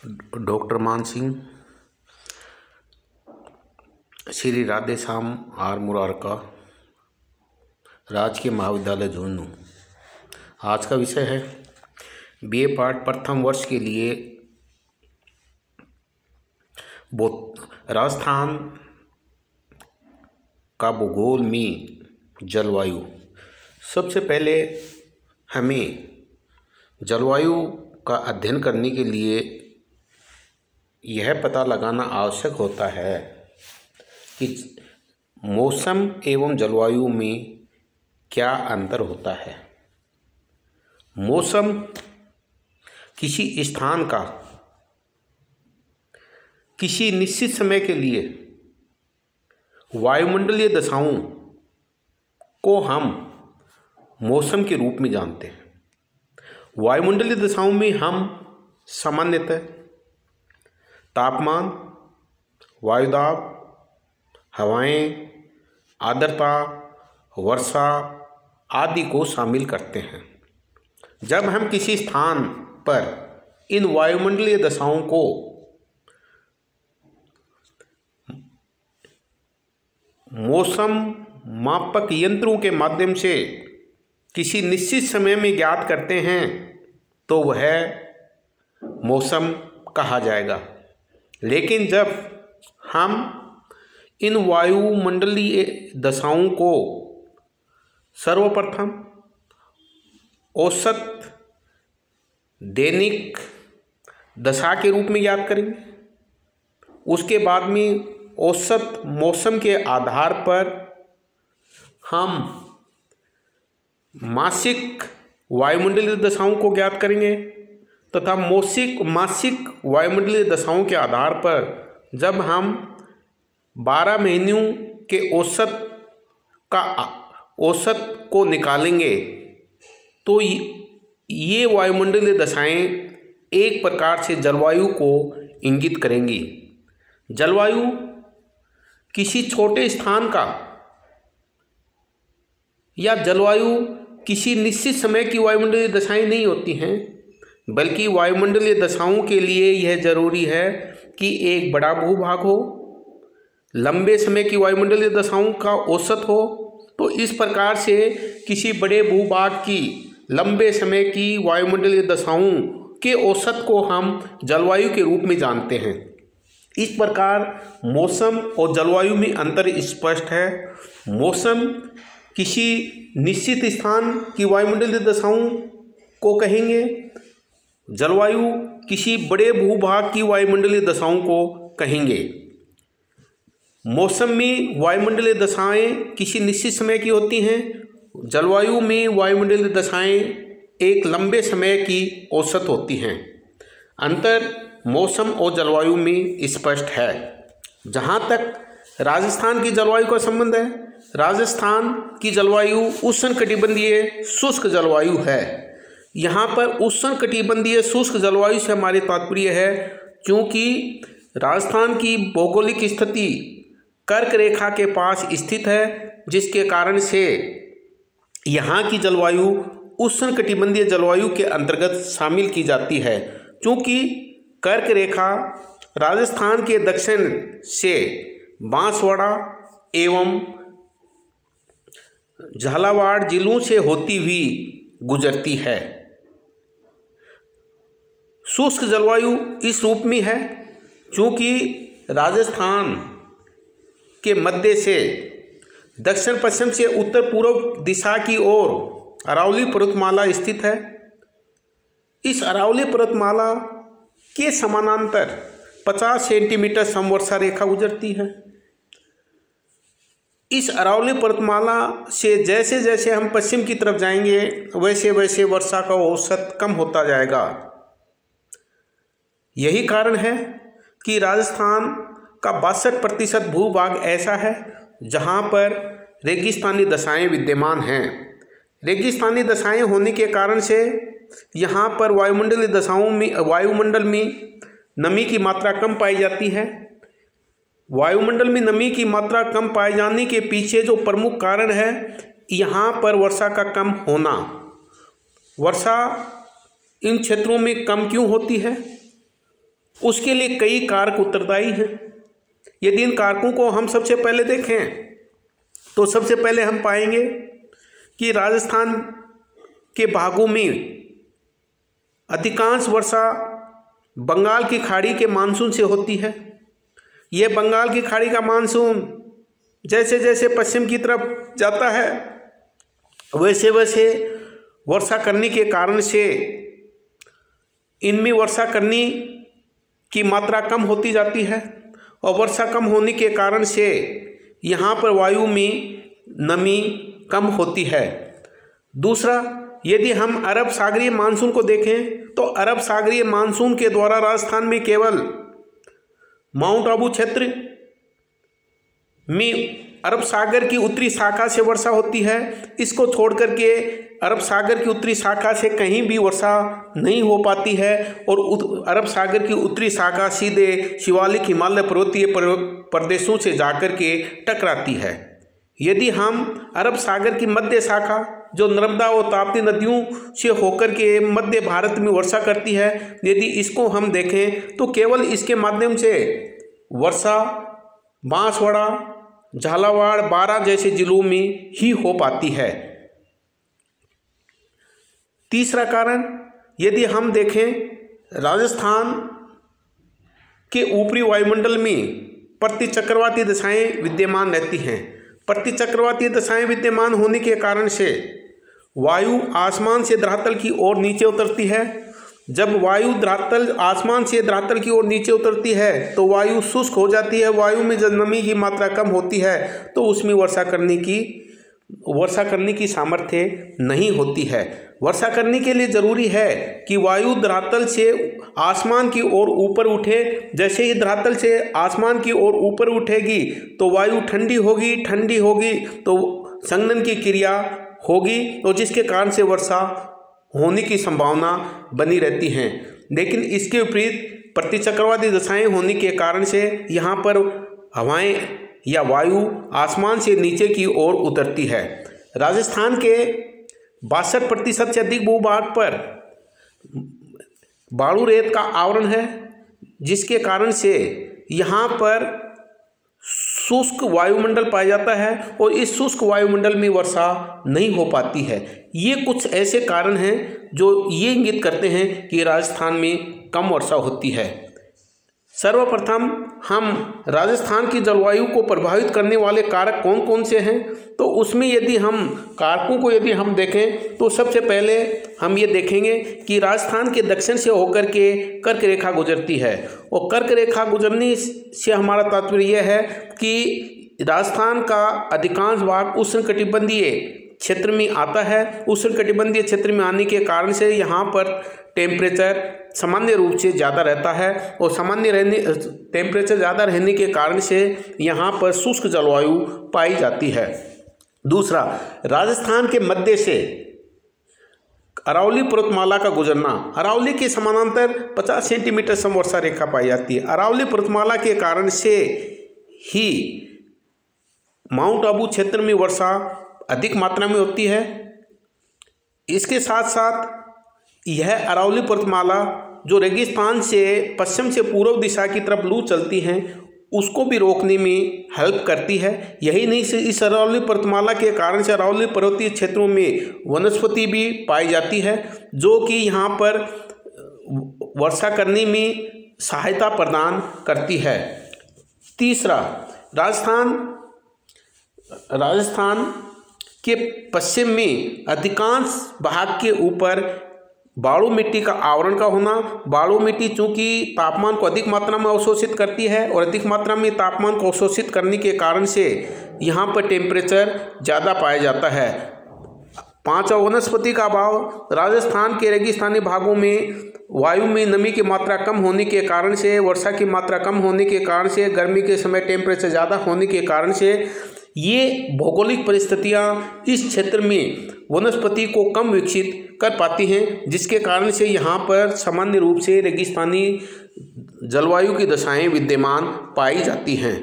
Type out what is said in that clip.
Doctor मान Singh, Shri Radhe Shyam are Murarka, राजकीय महाविद्यालय झुंझुनू। आज का विषय है बीए पार्ट प्रथम वर्ष के लिए राजस्थान का भूगोल में जलवायु। सबसे पहले हमें जलवायु का अध्ययन करने के लिए यह पता लगाना आवश्यक होता है कि मौसम एवं जलवायु में क्या अंतर होता है। मौसम किसी स्थान का किसी निश्चित समय के लिए वायुमंडलीय दशाओं को हम मौसम के रूप में जानते हैं। वायुमंडलीय दशाओं में हम सामान्यतः तापमान, वायुदाब, हवाएं, आर्द्रता, वर्षा आदि को शामिल करते हैं। जब हम किसी स्थान पर इन वायुमंडलीय दशाओं को मौसम मापक यंत्रों के माध्यम से किसी निश्चित समय में ज्ञात करते हैं तो वह मौसम कहा जाएगा। लेकिन जब हम इन वायुमंडलीय दशाओं को सर्वप्रथम औसत दैनिक दशा के रूप में ज्ञात करेंगे, उसके बाद में औसत मौसम के आधार पर हम मासिक वायुमंडलीय दशाओं को ज्ञात करेंगे तथा मासिक वायुमंडलीय दशाओं के आधार पर जब हम 12 महीनों के औसत को निकालेंगे तो ये वायुमंडलीय दशाएं एक प्रकार से जलवायु को इंगित करेंगी। जलवायु किसी छोटे स्थान का या जलवायु किसी निश्चित समय की वायुमंडलीय दशाएं नहीं होती हैं, बल्कि वायुमंडलीय दशाओं के लिए यह जरूरी है कि एक बड़ा भूभाग हो, लंबे समय की वायुमंडलीय दशाओं का औसत हो। तो इस प्रकार से किसी बड़े भूभाग की लंबे समय की वायुमंडलीय दशाओं के औसत को हम जलवायु के रूप में जानते हैं। इस प्रकार मौसम और जलवायु में अंतर स्पष्ट है। मौसम किसी निश्चित स्थान की वायुमंडलीय दशाओं को कहेंगे, जलवायु किसी बड़े भूभाग की वायुमंडलीय दशाओं को कहेंगे। मौसम में वायुमंडलीय दशाएं किसी निश्चित समय की होती हैं, जलवायु में वायुमंडलीय दशाएं एक लंबे समय की औसत होती हैं। अंतर मौसम और जलवायु में स्पष्ट है। जहाँ तक राजस्थान की जलवायु का संबंध है, राजस्थान की जलवायु उष्णकटिबंधीय शुष्क जलवायु है। यहाँ पर उष्णकटिबंधीय शुष्क जलवायु से हमारे तात्पर्य है क्योंकि राजस्थान की भौगोलिक स्थिति कर्क रेखा के पास स्थित है, जिसके कारण से यहाँ की जलवायु उष्णकटिबंधीय जलवायु के अंतर्गत शामिल की जाती है। क्योंकि कर्क रेखा राजस्थान के दक्षिण से बांसवाड़ा एवं झालावाड़ जिलों से होती हुई गुजरती है। शुष्क जलवायु इस रूप में है क्योंकि राजस्थान के मध्य से दक्षिण पश्चिम से उत्तर पूर्व दिशा की ओर अरावली पर्वतमाला स्थित है। इस अरावली पर्वतमाला के समानांतर 50 सेंटीमीटर समवर्षा रेखा गुजरती है। इस अरावली पर्वतमाला से जैसे जैसे हम पश्चिम की तरफ जाएंगे वैसे वैसे वर्षा का औसत कम होता जाएगा। यही कारण है कि राजस्थान का 62% भूभाग ऐसा है जहाँ पर रेगिस्तानी दशाएं विद्यमान हैं। रेगिस्तानी दशाएं होने के कारण से यहाँ पर वायुमंडल में नमी की मात्रा कम पाई जाती है। वायुमंडल में नमी की मात्रा कम पाए जाने के पीछे जो प्रमुख कारण है, यहाँ पर वर्षा का कम होना। वर्षा इन क्षेत्रों में कम क्यों होती है? उसके लिए कई कारक उत्तरदायी हैं। यदि इन कारकों को हम सबसे पहले देखें तो सबसे पहले हम पाएंगे कि राजस्थान के भागों में अधिकांश वर्षा बंगाल की खाड़ी के मानसून से होती है। यह बंगाल की खाड़ी का मानसून जैसे जैसे पश्चिम की तरफ जाता है वैसे वैसे वर्षा करने के कारण से इनमें वर्षा करने की मात्रा कम होती जाती है और वर्षा कम होने के कारण से यहाँ पर वायु में नमी कम होती है। दूसरा, यदि हम अरब सागरीय मानसून को देखें तो अरब सागरीय मानसून के द्वारा राजस्थान में केवल माउंट आबू क्षेत्र में अरब सागर की उत्तरी शाखा से वर्षा होती है। इसको छोड़ करके अरब सागर की उत्तरी शाखा से कहीं भी वर्षा नहीं हो पाती है और अरब सागर की उत्तरी शाखा सीधे शिवालिक हिमालय पर्वतीय प्रदेशों से जाकर के टकराती है। यदि हम अरब सागर की मध्य शाखा जो नर्मदा और ताप्ती नदियों से होकर के मध्य भारत में वर्षा करती है, यदि इसको हम देखें तो केवल इसके माध्यम से वर्षा बांसवाड़ा, झालावाड़, बारां जैसे जिलों में ही हो पाती है। तीसरा कारण, यदि हम देखें राजस्थान के ऊपरी वायुमंडल में प्रतिचक्रवाती दशाएं विद्यमान रहती हैं। प्रतिचक्रवाती दशाएं विद्यमान होने के कारण से वायु आसमान से धरातल की ओर नीचे उतरती है। जब वायु धरातल आसमान से धरातल की ओर नीचे उतरती है तो वायु शुष्क हो जाती है। वायु में जब नमी की मात्रा कम होती है तो उसमें वर्षा करने की सामर्थ्य नहीं होती है। वर्षा करने के लिए जरूरी है कि वायु धरातल से आसमान की ओर ऊपर उठे। जैसे ही धरातल से आसमान की ओर ऊपर उठेगी तो वायु ठंडी होगी तो संघनन की क्रिया होगी और जिसके कारण से वर्षा होने की संभावना बनी रहती है। लेकिन इसके विपरीत प्रतिचक्रवाती दशाएं होने के कारण से यहाँ पर हवाएं या वायु आसमान से नीचे की ओर उतरती है। राजस्थान के 62% से अधिक भूभाग पर बालू रेत का आवरण है, जिसके कारण से यहाँ पर शुष्क वायुमंडल पाया जाता है और इस शुष्क वायुमंडल में वर्षा नहीं हो पाती है। ये कुछ ऐसे कारण हैं जो ये इंगित करते हैं कि राजस्थान में कम वर्षा होती है। सर्वप्रथम हम राजस्थान की जलवायु को प्रभावित करने वाले कारक कौन कौन से हैं, तो उसमें यदि हम कारकों को हम देखें तो सबसे पहले हम ये देखेंगे कि राजस्थान के दक्षिण से होकर के कर्क रेखा गुजरती है और कर्क रेखा गुजरने से हमारा तात्पर्य यह है कि राजस्थान का अधिकांश भाग उष्णकटिबंधीय क्षेत्र में आता है। उष्णकटिबंधीय क्षेत्र में आने के कारण से यहाँ पर टेम्परेचर सामान्य रूप से ज़्यादा रहता है और टेम्परेचर ज़्यादा रहने के कारण से यहाँ पर शुष्क जलवायु पाई जाती है। दूसरा, राजस्थान के मध्य से अरावली पर्वतमाला का गुजरना। अरावली के समानांतर 50 सेंटीमीटर समवर्षा रेखा पाई जाती है। अरावली पर्वतमाला के कारण से ही माउंट आबू क्षेत्र में वर्षा अधिक मात्रा में होती है। इसके साथ साथ यह अरावली पर्वतमाला जो रेगिस्तान से पश्चिम से पूर्व दिशा की तरफ लू चलती हैं उसको भी रोकने में हेल्प करती है। यही नहीं, इस अरावली पर्वतमाला के कारण से अरावली पर्वतीय क्षेत्रों में वनस्पति भी पाई जाती है जो कि यहाँ पर वर्षा करने में सहायता प्रदान करती है। तीसरा, राजस्थान के पश्चिम में अधिकांश भाग के ऊपर बालू मिट्टी का आवरण का होना। बालू मिट्टी चूंकि तापमान को अधिक मात्रा में अवशोषित करती है और अधिक मात्रा में तापमान को अवशोषित करने के कारण से यहाँ पर टेम्परेचर ज़्यादा पाया जाता है। पांचवा, वनस्पति का अभाव। राजस्थान के रेगिस्तानी भागों में वायु में नमी की मात्रा कम होने के कारण से, वर्षा की मात्रा कम होने के कारण से, गर्मी के समय टेम्परेचर ज़्यादा होने के कारण से ये भौगोलिक परिस्थितियाँ इस क्षेत्र में वनस्पति को कम विकसित कर पाती हैं, जिसके कारण से यहाँ पर सामान्य रूप से रेगिस्तानी जलवायु की दशाएं विद्यमान पाई जाती हैं।